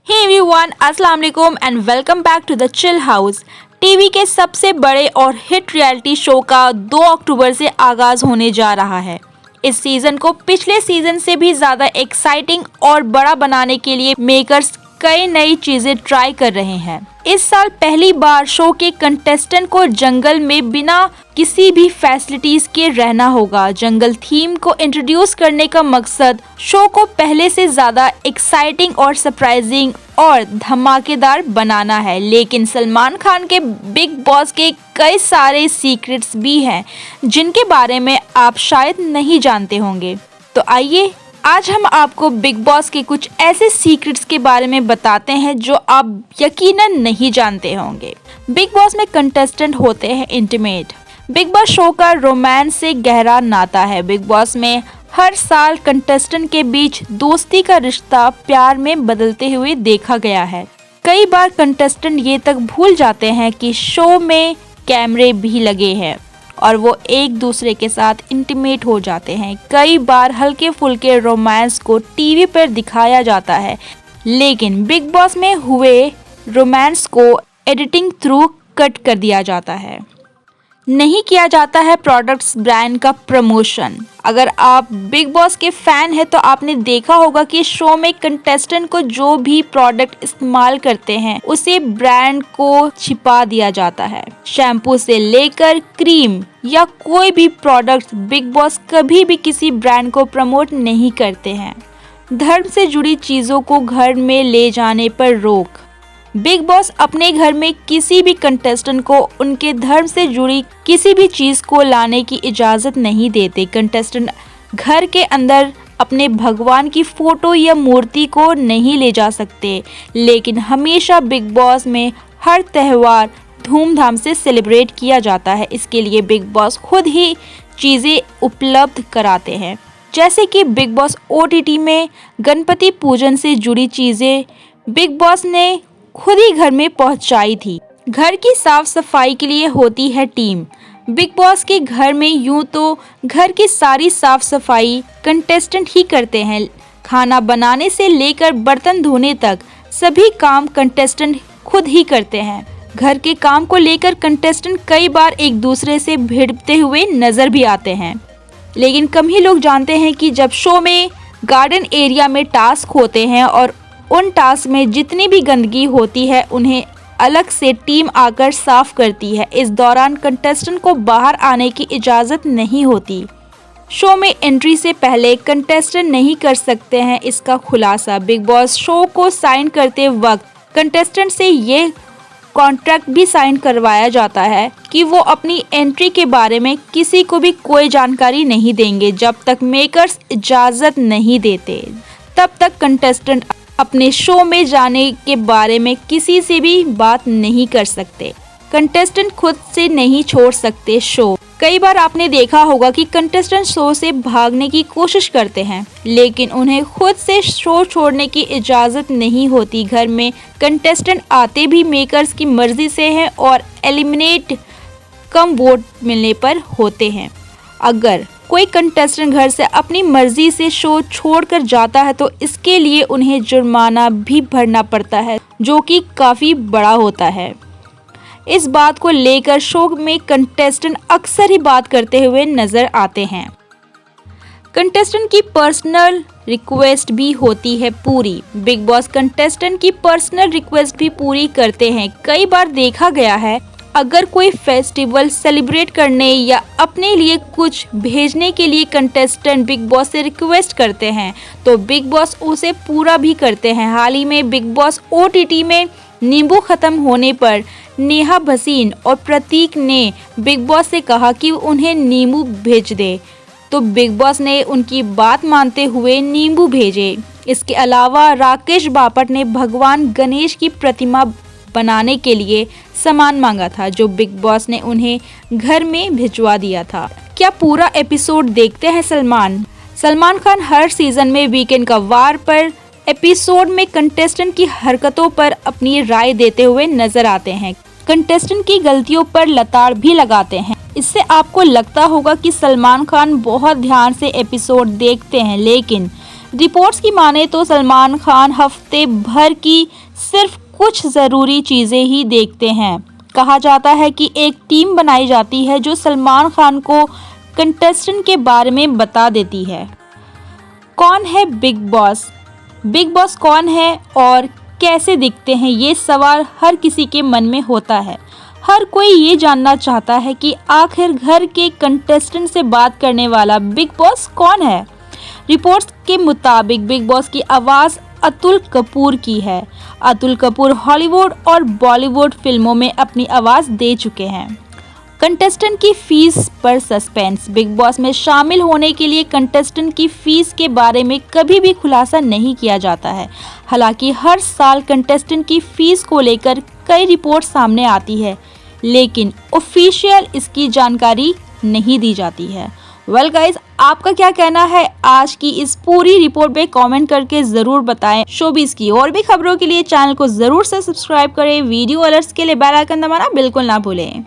हे everyone, अस्सलाम वालेकुम and welcome back to the chill house. TV के सबसे बड़े और हिट रियलिटी शो का 2 अक्टूबर से आगाज होने जा रहा है। इस सीजन को पिछले सीजन से भी ज्यादा एक्साइटिंग और बड़ा बनाने के लिए मेकर्स कई नई चीजें ट्राई कर रहे हैं। इस साल पहली बार शो के कंटेस्टेंट को जंगल में बिना किसी भी फैसिलिटीज के रहना होगा। जंगल थीम को इंट्रोड्यूस करने का मकसद शो को पहले से ज्यादा एक्साइटिंग और सरप्राइजिंग और धमाकेदार बनाना है। लेकिन सलमान खान के बिग बॉस के कई सारे सीक्रेट्स भी हैं जिनके बारे में आप शायद नहीं जानते होंगे। तो आइए आज हम आपको बिग बॉस के कुछ ऐसे सीक्रेट्स के बारे में बताते हैं जो आप यकीनन नहीं जानते होंगे। बिग बॉस में कंटेस्टेंट होते हैं इंटीमेट। बिग बॉस शो का रोमांस से गहरा नाता है। बिग बॉस में हर साल कंटेस्टेंट के बीच दोस्ती का रिश्ता प्यार में बदलते हुए देखा गया है। कई बार कंटेस्टेंट ये तक भूल जाते हैं कि शो में कैमरे भी लगे हैं और वो एक दूसरे के साथ इंटीमेट हो जाते हैं। कई बार हल्के फुल्के रोमांस को टीवी पर दिखाया जाता है, लेकिन बिग बॉस में हुए रोमांस को एडिटिंग थ्रू कट कर दिया जाता है। नहीं किया जाता है प्रोडक्ट्स ब्रांड का प्रमोशन। अगर आप बिग बॉस के फैन हैं तो आपने देखा होगा कि शो में कंटेस्टेंट को जो भी प्रोडक्ट इस्तेमाल करते हैं उसे ब्रांड को छिपा दिया जाता है। शैम्पू से लेकर क्रीम या कोई भी प्रोडक्ट बिग बॉस कभी भी किसी ब्रांड को प्रमोट नहीं करते हैं। धर्म से जुड़ी चीजों को घर में ले जाने पर रोक। बिग बॉस अपने घर में किसी भी कंटेस्टेंट को उनके धर्म से जुड़ी किसी भी चीज को लाने की इजाजत नहीं देते। कंटेस्टेंट घर के अंदर अपने भगवान की फोटो या मूर्ति को नहीं ले जा सकते, लेकिन हमेशा बिग बॉस में हर त्योहार धूमधाम से सेलिब्रेट किया जाता है। इसके लिए बिग बॉस खुद ही चीजें उपलब्ध कराते हैं, जैसे कि बिग बॉस OTT में गणपति पूजन से जुड़ी चीजें बिग बॉस ने खुद ही घर में पहुंचाई थी। घर की साफ सफाई के लिए होती है टीम। बिग बॉस के घर में यूं तो घर की सारी साफ सफाई कंटेस्टेंट ही करते हैं। खाना बनाने से लेकर बर्तन धोने तक सभी काम कंटेस्टेंट खुद ही करते हैं। घर के काम को लेकर कंटेस्टेंट कई बार एक दूसरे से भिड़ते हुए नजर भी आते हैं, लेकिन कम ही लोग जानते हैं कि जब शो में गार्डन एरिया में टास्क होते हैं और उन टास्क में जितनी भी गंदगी होती है उन्हें अलग से टीम आकर साफ करती है। इस दौरान कंटेस्टेंट को बाहर आने की इजाज़त नहीं होती। शो में एंट्री से पहले कंटेस्टेंट नहीं कर सकते हैं इसका खुलासा। बिग बॉस शो को साइन करते वक्त कंटेस्टेंट से ये कॉन्ट्रैक्ट भी साइन करवाया जाता है कि वो अपनी एंट्री के बारे में किसी को भी कोई जानकारी नहीं देंगे। जब तक मेकर्स इजाज़त नहीं देते तब तक कंटेस्टेंट अपने शो में जाने के बारे में किसी से भी बात नहीं कर सकते। कंटेस्टेंट खुद से नहीं छोड़ सकते शो। कई बार आपने देखा होगा कि कंटेस्टेंट शो से भागने की कोशिश करते हैं, लेकिन उन्हें खुद से शो छोड़ने की इजाज़त नहीं होती। घर में कंटेस्टेंट आते भी मेकर्स की मर्जी से हैं और एलिमिनेट कम वोट मिलने पर होते हैं। अगर कोई कंटेस्टेंट घर से अपनी मर्जी से शो छोड़कर जाता है तो इसके लिए उन्हें जुर्माना भी भरना पड़ता है, जो कि काफ़ी बड़ा होता है। इस बात को लेकर शो में कंटेस्टेंट अक्सर ही बात करते हुए नजर आते हैं। कंटेस्टेंट की पर्सनल रिक्वेस्ट भी होती है पूरी। बिग बॉस कंटेस्टेंट की पर्सनल रिक्वेस्ट भी पूरी करते हैं। कई बार देखा गया है अगर कोई फेस्टिवल सेलिब्रेट करने या अपने लिए कुछ भेजने के लिए कंटेस्टेंट बिग बॉस से रिक्वेस्ट करते हैं तो बिग बॉस उसे पूरा भी करते हैं। हाल ही में बिग बॉस OTT में नींबू खत्म होने पर नेहा भसीन और प्रतीक ने बिग बॉस से कहा कि उन्हें नींबू भेज दे, तो बिग बॉस ने उनकी बात मानते हुए नींबू भेजे। इसके अलावा राकेश बापट ने भगवान गणेश की प्रतिमा बनाने के लिए सामान मांगा था, जो बिग बॉस ने उन्हें घर में भिजवा दिया था। क्या पूरा एपिसोड देखते हैं सलमान खान हर सीजन में वीकेंड का वार पर एपिसोड में कंटेस्टेंट की हरकतों पर अपनी राय देते हुए नजर आते हैं। कंटेस्टेंट की गलतियों पर लताड़ भी लगाते हैं। इससे आपको लगता होगा कि सलमान खान बहुत ध्यान से एपिसोड देखते हैं, लेकिन रिपोर्ट्स की माने तो सलमान खान हफ्ते भर की सिर्फ कुछ ज़रूरी चीज़ें ही देखते हैं। कहा जाता है कि एक टीम बनाई जाती है जो सलमान खान को कंटेस्टेंट के बारे में बता देती है। कौन है बिग बॉस? बिग बॉस कौन है और कैसे दिखते हैं, ये सवाल हर किसी के मन में होता है। हर कोई ये जानना चाहता है कि आखिर घर के कंटेस्टेंट से बात करने वाला बिग बॉस कौन है। रिपोर्ट्स के मुताबिक बिग बॉस की आवाज़ अतुल कपूर की है। अतुल कपूर हॉलीवुड और बॉलीवुड फिल्मों में अपनी आवाज़ दे चुके हैं। कंटेस्टेंट की फीस पर सस्पेंस। बिग बॉस में शामिल होने के लिए कंटेस्टेंट की फीस के बारे में कभी भी खुलासा नहीं किया जाता है। हालांकि हर साल कंटेस्टेंट की फीस को लेकर कई रिपोर्ट सामने आती है, लेकिन ऑफिशियल इसकी जानकारी नहीं दी जाती है। वेल गाइज, आपका क्या कहना है आज की इस पूरी रिपोर्ट पे कमेंट करके ज़रूर बताएं। शोबिज़ की और भी खबरों के लिए चैनल को ज़रूर से सब्सक्राइब करें। वीडियो अलर्ट्स के लिए बेल आइकन दबाना बिल्कुल ना भूलें।